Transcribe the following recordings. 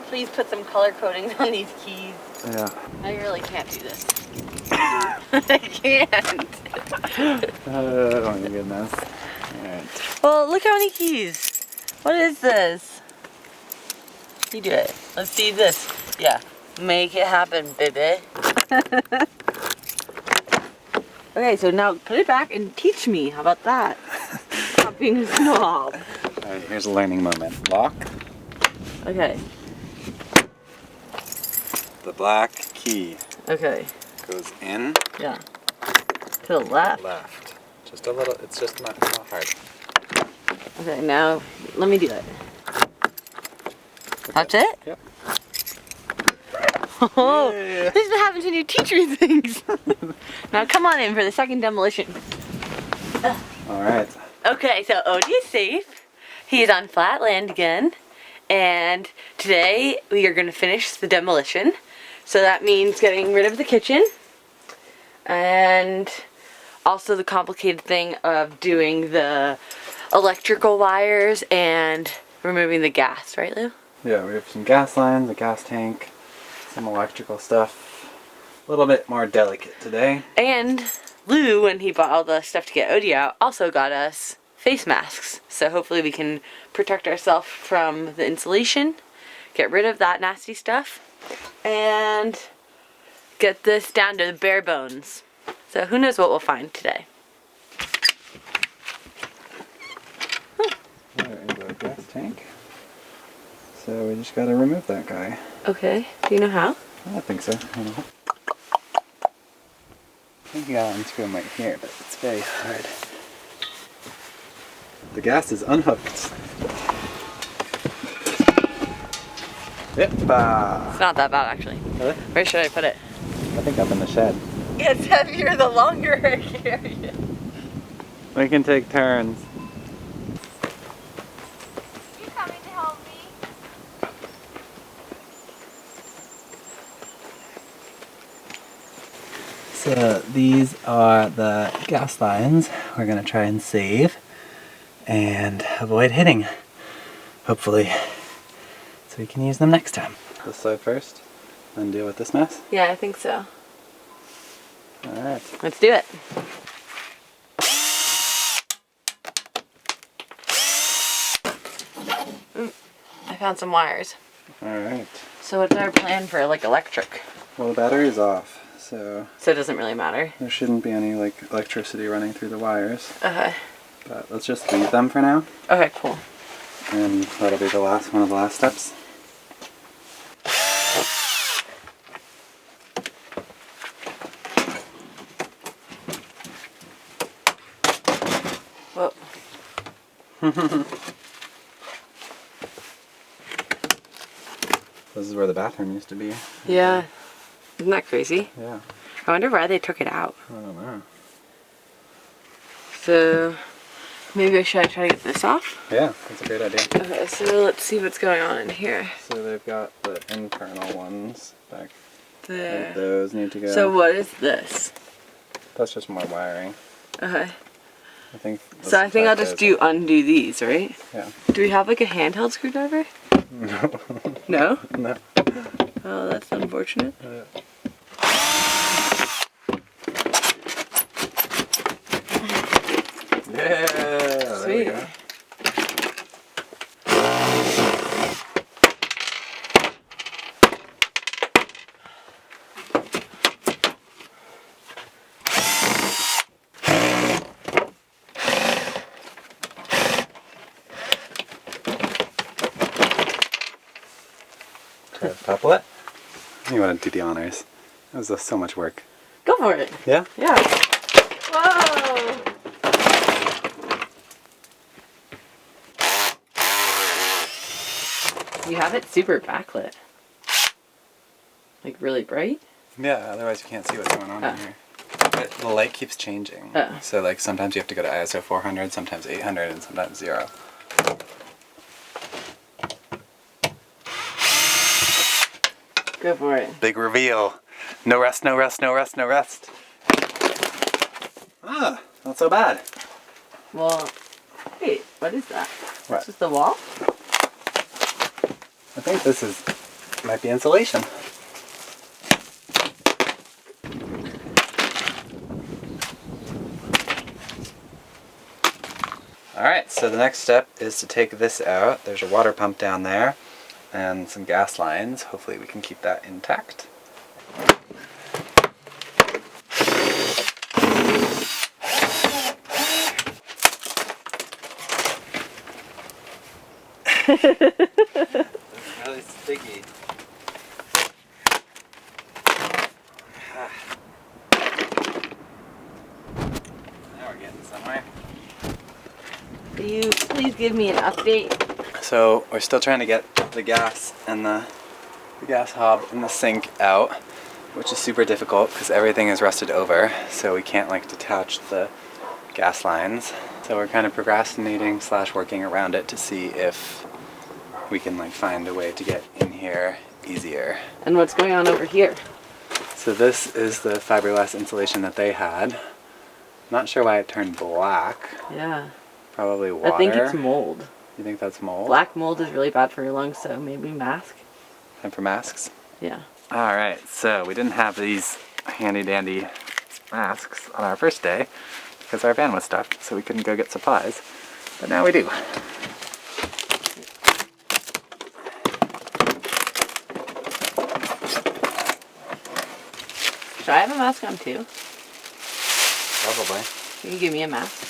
please put some color coatings on these keys? Yeah. I really can't do this. I can't. Oh my goodness. Alright. Well, look how many keys. What is this? You do it. Let's see this. Yeah. Make it happen, baby. Okay, so now put it back and teach me. How about that? Stop being a snob. Alright, here's a learning moment. Lock. Okay. The black key Okay. goes in. Yeah. To the left. Left. Just a little, it's just not hard. Okay, now let me do it. That's it? Yep. Oh, Yeah. this is what happens when you teach me things. Now come on in for the second demolition. Alright. Okay, so Odie is safe. He's on flat land again. And today we are going to finish the demolition. So that means getting rid of the kitchen. And also the complicated thing of doing the electrical wires and removing the gas, right, Lou? Yeah, we have some gas lines, a gas tank, some electrical stuff. A little bit more delicate today. And Lou, when he bought all the stuff to get Odie out, also got us face masks. So hopefully we can protect ourselves from the insulation, get rid of that nasty stuff, and get this down to the bare bones. So who knows what we'll find today. There is our gas tank. So we just gotta remove that guy. Okay, do you know how? I think so. I don't know. I think you gotta unscrew him right here, but it's very hard. The gas is unhooked. Yep. It's not that bad actually. Really? Where should I put it? I think up in the shed. It's heavier the longer I carry it. We can take turns. You coming to help me? So these are the gas lines we're gonna try and save and avoid hitting, hopefully, so we can use them next time. This side first, then deal with this mess? Yeah, I think so. Alright. Let's do it. I found some wires. Alright. So what's our plan for like electric? Well, the battery is off, so So it doesn't really matter. there shouldn't be any like electricity running through the wires. Okay. But let's just leave them for now, Okay, cool. and that'll be the last one of the last steps. Whoa. This is where the bathroom used to be. Yeah. Isn't that crazy? Yeah. I wonder why they took it out. I don't know. So maybe I should try to get this off? Yeah, that's a great idea. Okay, so let's see what's going on in here. So they've got the internal ones back. There. Those need to go. So what is this? That's just more wiring. Okay. I think. So I think I'll just undo these, right? Yeah. Do we have like a handheld screwdriver? No. No? No. Oh, that's unfortunate. Yeah. There we Sweet. go. Try to couple it. You want to do the honors. That was so much work. Go for it. Yeah? Yeah. Whoa! You have it super backlit. Like really bright? Yeah, otherwise you can't see what's going on in here. But the light keeps changing. Oh. So like sometimes you have to go to ISO 400, sometimes 800, and sometimes 0. Go for it. Big reveal. No rest, no rest, no rest, no rest. Ah, not so bad. Well, wait, what is that? What? Is this the wall? I think this is Might be insulation. Alright, so the next step is to take this out. There's a water pump down there and some gas lines. Hopefully we can keep that intact. It's really sticky. Now we're getting somewhere. Will you please give me an update? So we're still trying to get the gas and the gas hob and the sink out, which is super difficult because everything is rusted over, so we can't like detach the gas lines. So we're kind of procrastinating / working around it to see if we can like find a way to get in here easier. And what's going on over here? So this is the fiberglass insulation that they had. Not sure why it turned black. Yeah. Probably water. I think it's mold. You think that's mold? Black mold is really bad for your lungs, so maybe mask. Time for masks? Yeah. Alright, so we didn't have these handy dandy masks on our first day because our van was stuck, so we couldn't go get supplies. But now we do. Should I have a mask on too? Probably. Can you give me a mask?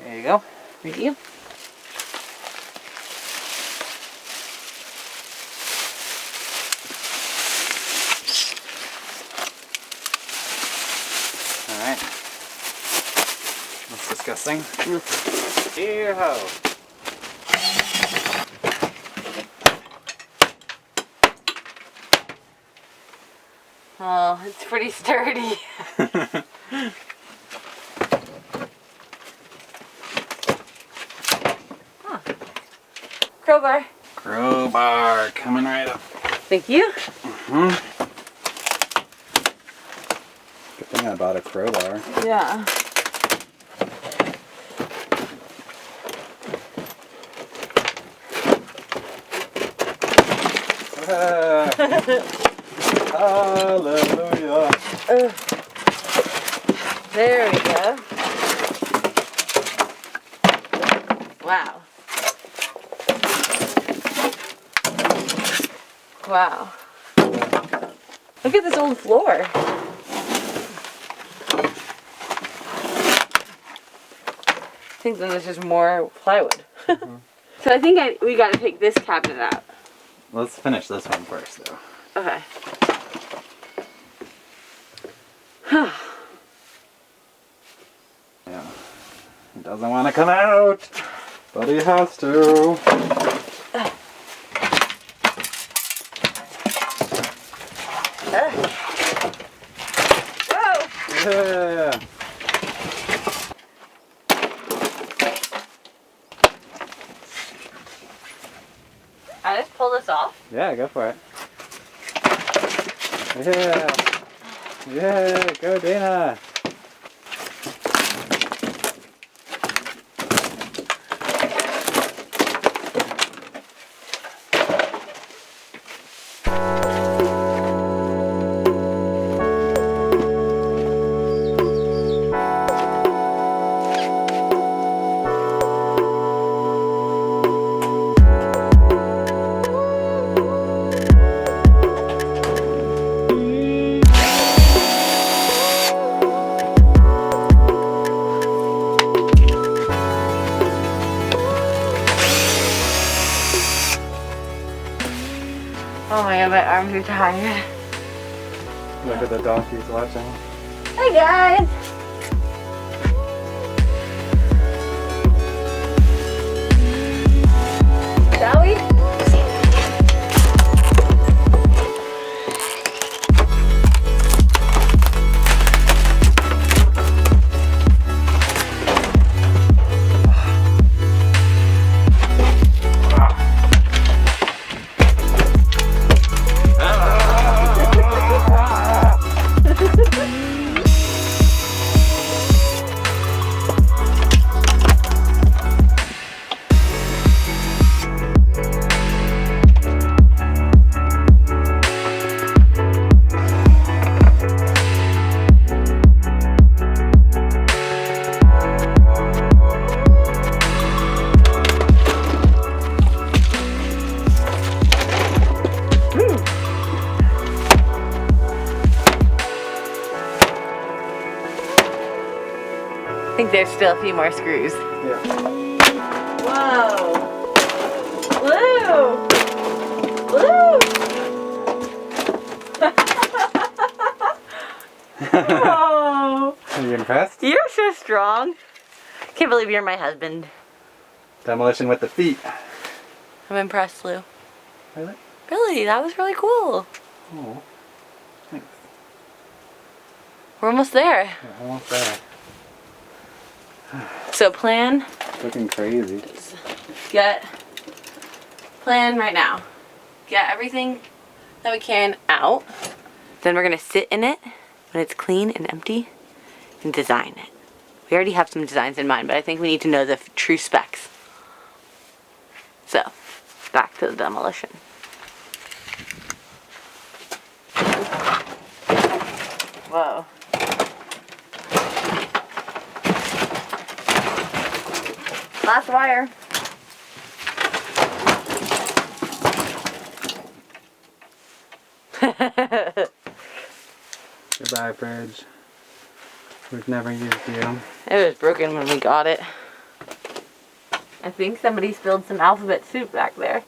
There you go. Thank you. Alright. That's disgusting. Here ho. Oh, it's pretty sturdy. Huh. Crowbar. Crowbar coming right up. Thank you. Good thing I bought a crowbar. Yeah. Hallelujah. There we go. Wow. Wow. Look at this old floor. I think then there's just more plywood. So I think we gotta take this cabinet out. Let's finish this one first, though. Okay. Yeah. He doesn't want to come out, but he has to. Whoa! Yeah. I just pull this off. Yeah, go for it. Yeah. Yeah, go Dana. Oh my god, my arms are tired. Look at the donkeys watching. Hey guys! Shall we? think there's still a few more screws. Yeah. Whoa! Blue! Blue! Whoa! Are you impressed? You're so strong. Can't believe you're my husband. Demolition with the feet. I'm impressed, Lou. Really? Really, that was really cool. Oh. Thanks. We're almost there. Yeah, almost there. So plan, Looking crazy. plan right now. Get everything that we can out. Then we're gonna sit in it when it's clean and empty and design it. We already have some designs in mind, but I think we need to know the true specs. So, back to the demolition. Whoa. Last wire. Goodbye, bridge. We've never used you. It was broken when we got it. I think somebody spilled some alphabet soup back there.